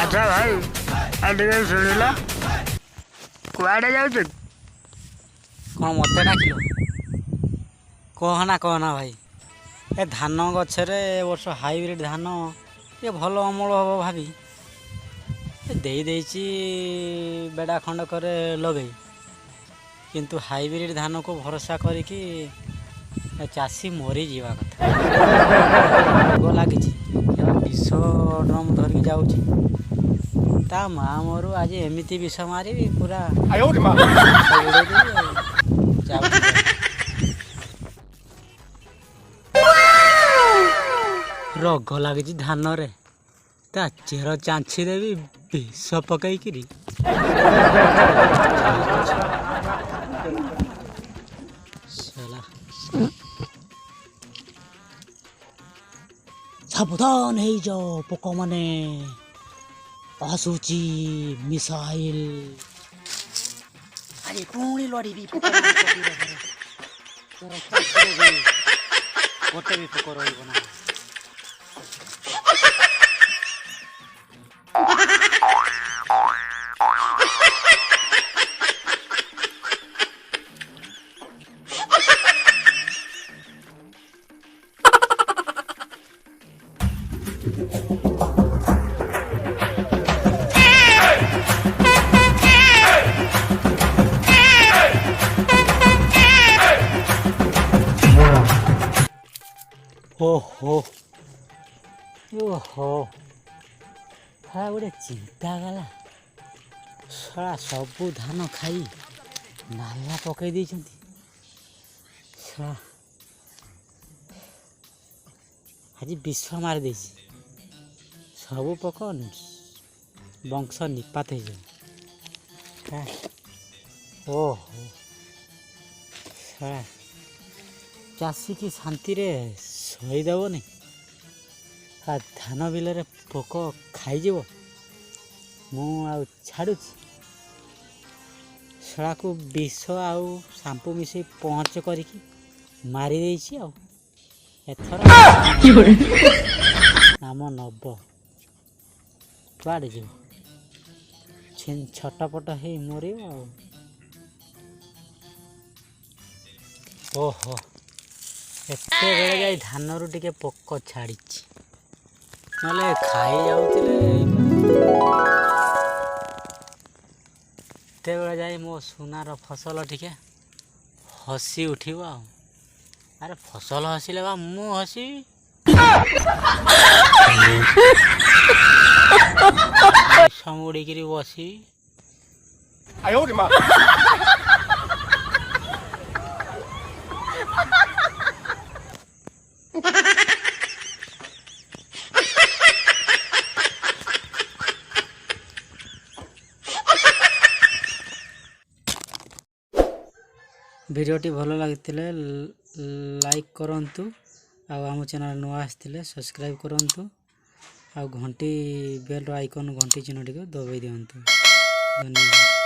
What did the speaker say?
अच्छा भाई अधिक शुणिल कुआडे जाऊच कौन मत डाक कहना कहना भाई ए धान गचरे वर्ष हाइब्रिड धान ये भल अमल हम भावी देची बेड़ा खंड करे लगे किंतु हाइब्रिड धान को भरोसा करिकी चाषी मरी जीवा कथा रोग लगी विष ड्रम धरिकी जाऊँ ता माँ मोर आज एमती विष मारी पूरा रोग लगी धान रे ता चेर चांछी देवी विष पकईकि सावधान हो जाओ पोक माने आसूची मिसाइल अरे पुणी लड़ी गोटे भी पोक रहा ओहो ओहो हाँ गोटे चिंता गला सारा सबू धान खाई नाला पकई देइछंती आज विश्व मार दे सबू पक वंश निपात हो ओहो चाषी की शांति रे सहीदेव नहीं धान बिल पोक खाईज मुझाड़ू शला को विष आउ शांपू मिसे पहुँच करके मारी एथर नाम नब कुआड़े जीव छटपट हो मर ओहो एते बेले जाई धान रु टिके पोक छाड़ी नले खाई जाऊतिले एते बेले जाई मो सुनार फसल टिके हसी उठिबो अरे फसल हसिले बा मु हसी समुड़ी बसी भिडियोटी भल लगी लाइक करंतु आम चैनल नुआ आसते सब्सक्राइब करंतु आ घंटी बेल आइकन घंटी चिन्ह टी दबाई दिंतु धन्यवाद।